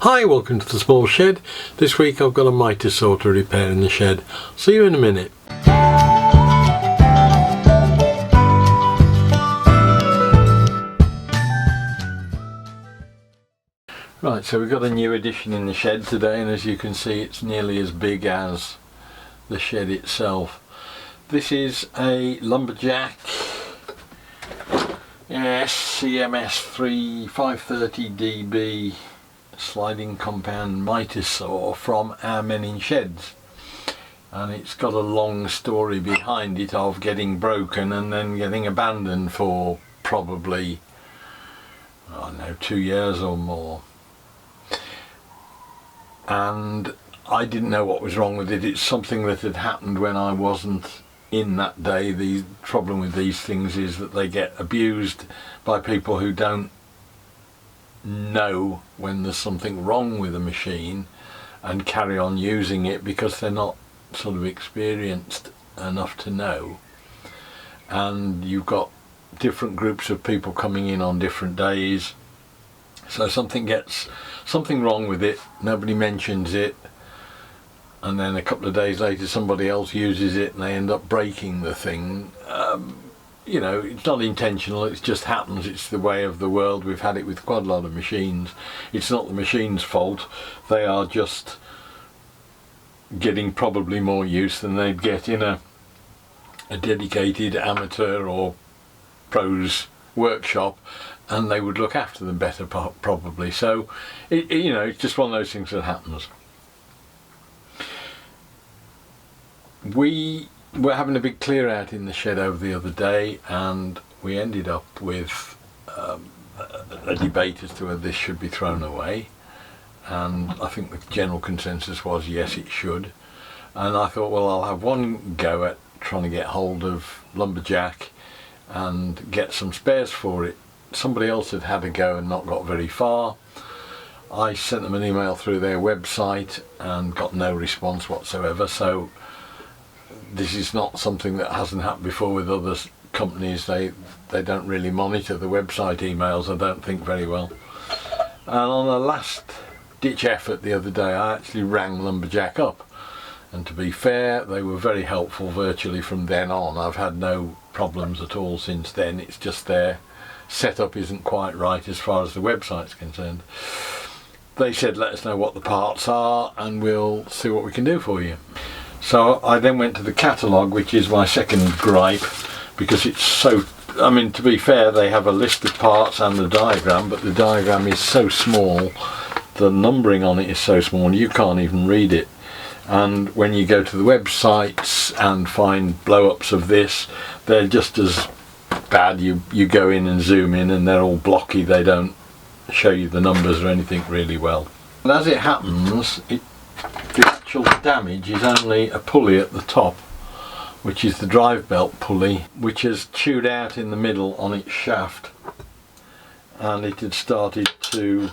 Hi, welcome to the small shed. This week I've got a mitre saw to repair in the shed. See you in a minute. Right, so we've got a new addition in the shed today, and as you can see it's nearly as big as the shed itself. This is a Lumberjack CMS 530 dB sliding compound mitre saw from our men in sheds, and it's got a long story behind it of getting broken and then getting abandoned for probably, I don't know, 2 years or more. And I didn't know what was wrong with it. It's something that had happened when I wasn't in that day. The problem with these things is that they get abused by people who don't know when there's something wrong with the machine and carry on using it because they're not sort of experienced enough to know. And you've got different groups of people coming in on different days, so something wrong with it, nobody mentions it, and then a couple of days later somebody else uses it and they end up breaking the thing. You know, it's not intentional, it just happens. It's the way of the world. We've had it with quite a lot of machines. It's not the machine's fault. They are just getting probably more use than they'd get in a dedicated amateur or pros workshop, and they would look after them better probably. So you know, it's just one of those things that happens. We were having a big clear out in the shed over the other day, and we ended up with a debate as to whether this should be thrown away, and I think the general consensus was yes, it should. And I thought, well, I'll have one go at trying to get hold of Lumberjack and get some spares for it. Somebody else had had a go and not got very far. I sent them an email through their website and got no response whatsoever. So this is not something that hasn't happened before with other companies. They don't really monitor the website emails, I don't think, very well. And on a last ditch effort the other day, I actually rang Lumberjack up, and to be fair, they were very helpful virtually from then on. I've had no problems at all since then. It's just their setup isn't quite right as far as the website's concerned. They said, let us know what the parts are and we'll see what we can do for you. So I then went to the catalogue, which is my second gripe, because it's so, I mean, to be fair, they have a list of parts and the diagram, but the diagram is so small, the numbering on it is so small, you can't even read it. And when you go to the websites and find blow-ups of this, they're just as bad. You go in and zoom in and they're all blocky, they don't show you the numbers or anything really well. And as it happens, the actual damage is only a pulley at the top, which is the drive belt pulley, which has chewed out in the middle on its shaft, and it had started to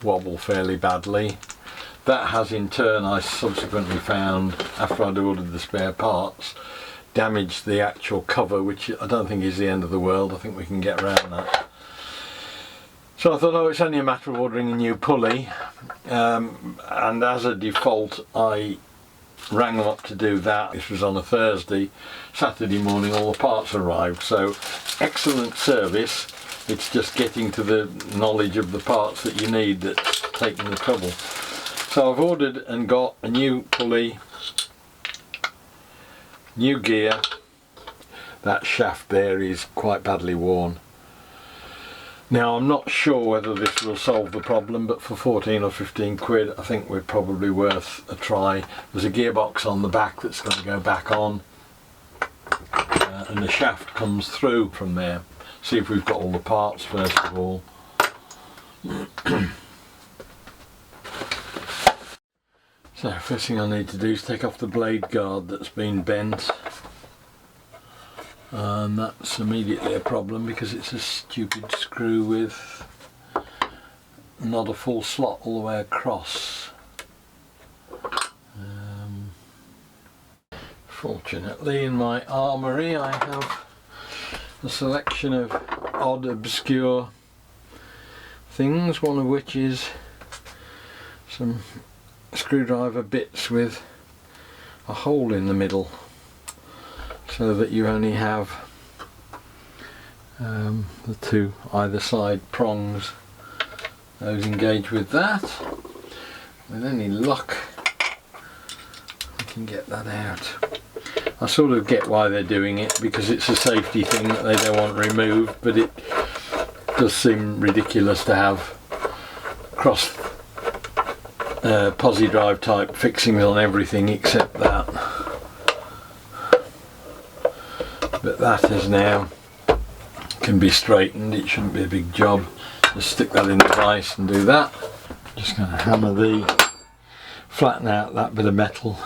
wobble fairly badly. That has in turn, I subsequently found, after I'd ordered the spare parts, damaged the actual cover, which I don't think is the end of the world. I think we can get around that. So I thought, oh, it's only a matter of ordering a new pulley, and as a default I rang them up to do that. This was on a Thursday. Saturday morning all the parts arrived, so excellent service. It's just getting to the knowledge of the parts that you need that's taking the trouble. So I've ordered and got a new pulley, new gear. That shaft there is quite badly worn. Now I'm not sure whether this will solve the problem, but for 14 or 15 quid I think we're probably worth a try. There's a gearbox on the back that's going to go back on, and the shaft comes through from there. See if we've got all the parts first of all. So first thing I need to do is take off the blade guard that's been bent, and that's immediately a problem because it's a stupid screw with not a full slot all the way across. Fortunately in my armoury I have a selection of odd, obscure things, one of which is some screwdriver bits with a hole in the middle, so that you only have the two either side prongs. Those engage with that. With any luck we can get that out. I sort of get why they're doing it, because it's a safety thing that they don't want removed, but it does seem ridiculous to have cross posi drive type fixings on everything except that. But that is now can be straightened. It shouldn't be a big job. Just stick that in the vise and do that. Just going to hammer flatten out that bit of metal,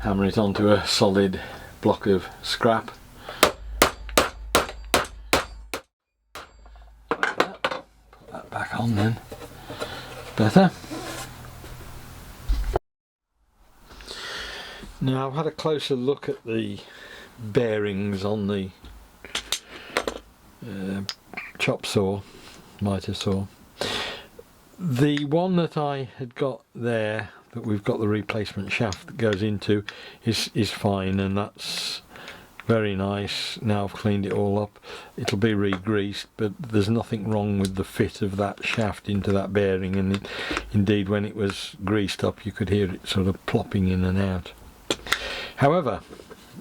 hammer it onto a solid block of scrap. Like that. Put that back on then. Better. Now I've had a closer look at the bearings on the chop saw, mitre saw. The one that I had got there, that we've got the replacement shaft that goes into, is fine, and that's very nice. Now I've cleaned it all up, it'll be re-greased, but there's nothing wrong with the fit of that shaft into that bearing, and indeed when it was greased up you could hear it sort of plopping in and out. However,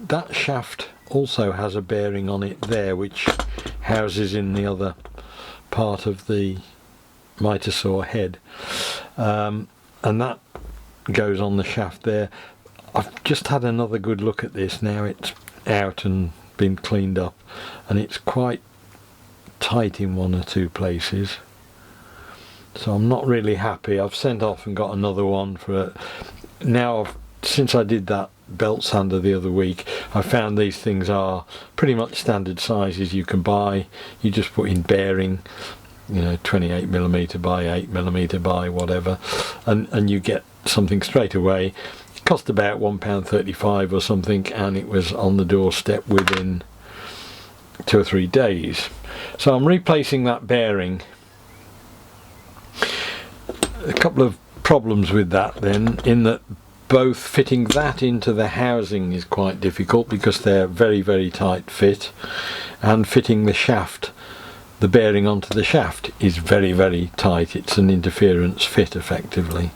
that shaft also has a bearing on it there which houses in the other part of the mitre saw head, and that goes on the shaft there. I've just had another good look at this. Now it's out and been cleaned up, and it's quite tight in one or two places, so I'm not really happy. I've sent off and got another one for it. Now since I did that belt sander the other week, I found these things are pretty much standard sizes you can buy. You just put in bearing, you know, 28mm by 8mm by whatever, and you get something straight away. It cost about £1.35 or something, and it was on the doorstep within 2 or 3 days. So I'm replacing that bearing. A couple of problems with that then, in that both fitting that into the housing is quite difficult because they're very, very tight fit, and fitting the shaft, the bearing onto the shaft, is very, very tight. It's an interference fit effectively.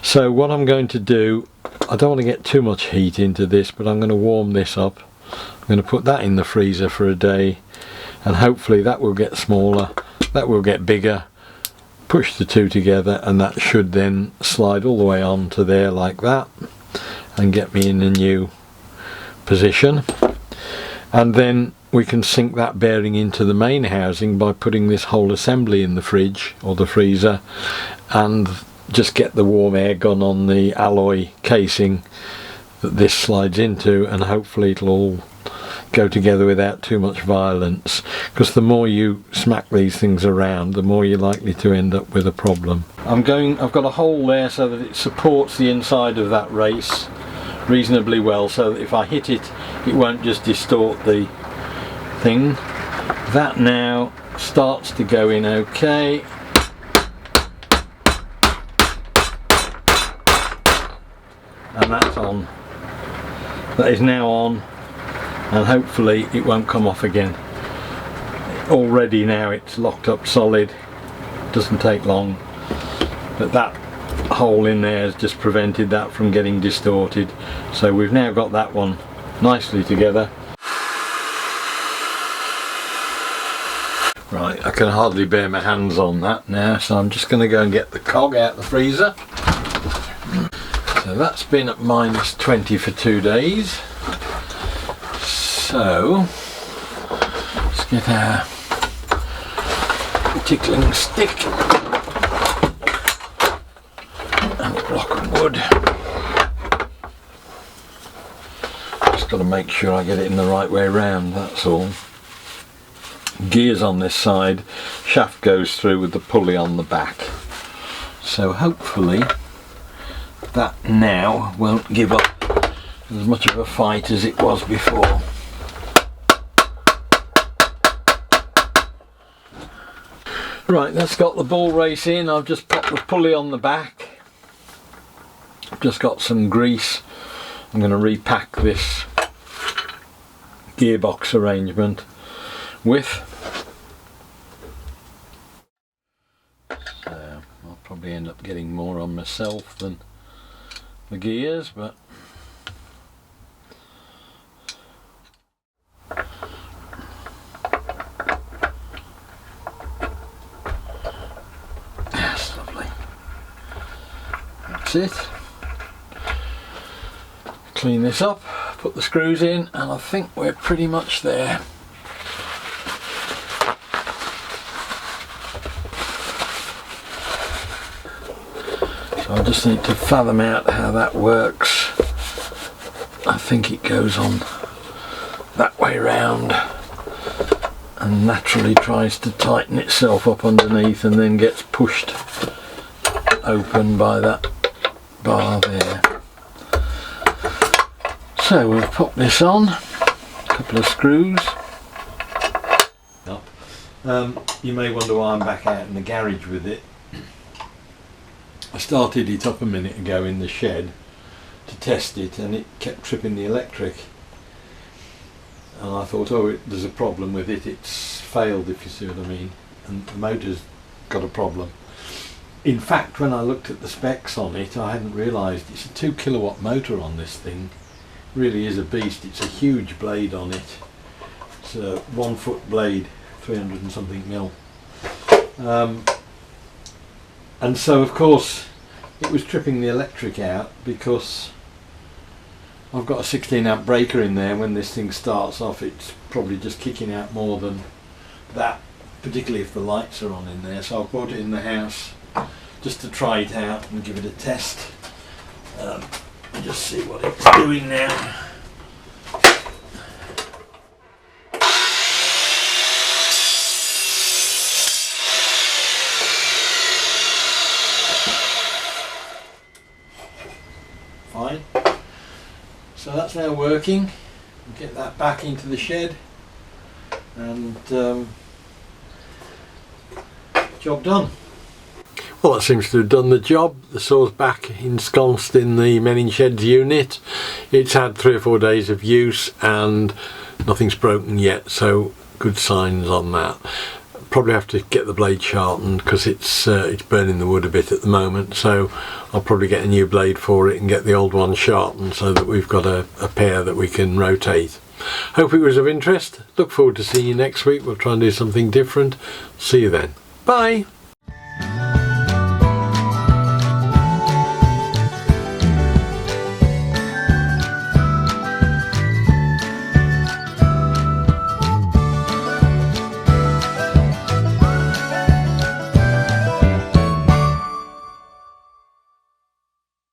So what I'm going to do, I don't want to get too much heat into this, but I'm going to warm this up. I'm going to put that in the freezer for a day, and hopefully that will get smaller, that will get bigger, push the two together, and that should then slide all the way on to there like that and get me in a new position. And then we can sink that bearing into the main housing by putting this whole assembly in the fridge or the freezer, and just get the warm air gun on the alloy casing that this slides into, and hopefully it'll all go together without too much violence, because the more you smack these things around, the more you're likely to end up with a problem. I've got a hole there so that it supports the inside of that race reasonably well, so that if I hit it, it won't just distort the thing. That now starts to go in okay. And that's on. That is now on, and hopefully it won't come off again. Already now it's locked up solid, doesn't take long, but that hole in there has just prevented that from getting distorted. So we've now got that one nicely together. Right, I can hardly bear my hands on that now, so I'm just going to go and get the cog out of the freezer. So that's been at -20 for 2 days. So let's get our tickling stick and a block of wood. Just got to make sure I get it in the right way round, that's all. Gears on this side, shaft goes through with the pulley on the back. So hopefully that now won't give up as much of a fight as it was before. Right, that's got the ball race in. I've just popped the pulley on the back. I've just got some grease. I'm going to repack this gearbox arrangement with. So I'll probably end up getting more on myself than the gears, but that's lovely. That's it. Clean this up, put the screws in, and I think we're pretty much there. So I just need to fathom out how that works. I think it goes on that way round and naturally tries to tighten itself up underneath and then gets pushed open by that bar there. So we'll pop this on, a couple of screws. You may wonder why I'm back out in the garage with it. I started it up a minute ago in the shed to test it, and it kept tripping the electric. And I thought, oh, there's a problem with it, it's failed, if you see what I mean, and the motor's got a problem. In fact, when I looked at the specs on it, I hadn't realised it's a 2 kilowatt motor on this thing. Really is a beast. It's a huge blade on it. It's a 1 foot blade, 300 and something mil. And so of course it was tripping the electric out because I've got a 16 amp breaker in there. When this thing starts off, it's probably just kicking out more than that, particularly if the lights are on in there. So I brought it in the house just to try it out and give it a test. Just see what it's doing now. Fine. So that's now working. We'll get that back into the shed and job done. Well, that seems to have done the job. The saw's back ensconced in the mending sheds unit. It's had 3 or 4 days of use and nothing's broken yet, so good signs on that. Probably have to get the blade sharpened because it's burning the wood a bit at the moment, so I'll probably get a new blade for it and get the old one sharpened so that we've got a pair that we can rotate. Hope it was of interest. Look forward to seeing you next week. We'll try and do something different. See you then. Bye.